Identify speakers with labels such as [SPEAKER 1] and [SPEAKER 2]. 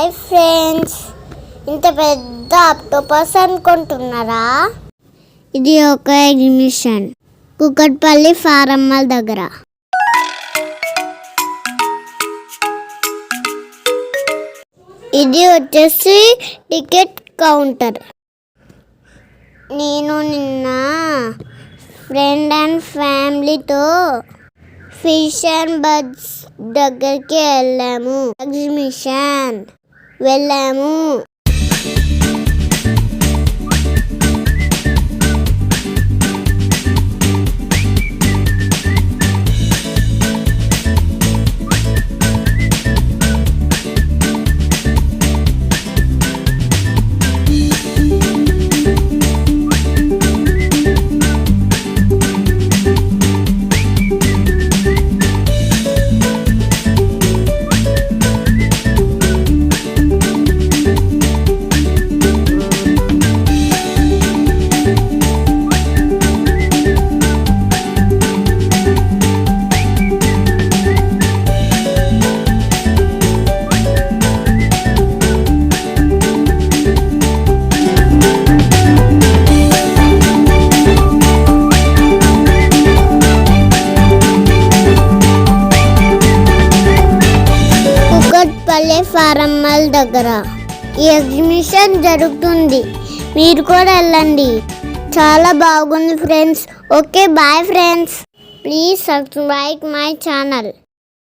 [SPEAKER 1] Hi friends, ఇంత పెద్ద octopus అనుకుంటున్నారా? ఇది ఒక ఎగ్జిబిషన్ కూకట్పల్లి ఫారమ్మల దగ్గర. ఇది వచ్చేసి టికెట్ కౌంటర్. నేను నిన్న ఫ్రెండ్ అండ్ ఫ్యామిలీతో ఫిష్ అండ్ బర్డ్స్ దగ్గరికి వెళ్ళాము. కూకట్పల్లి ఫారమ్మల దగ్గర ఈ ఎగ్జిబిషన్ జరుగుతుంది. మీరు కూడా వెళ్ళండి, చాలా బాగుంది friends. Okay, bye friends. Please subscribe my channel.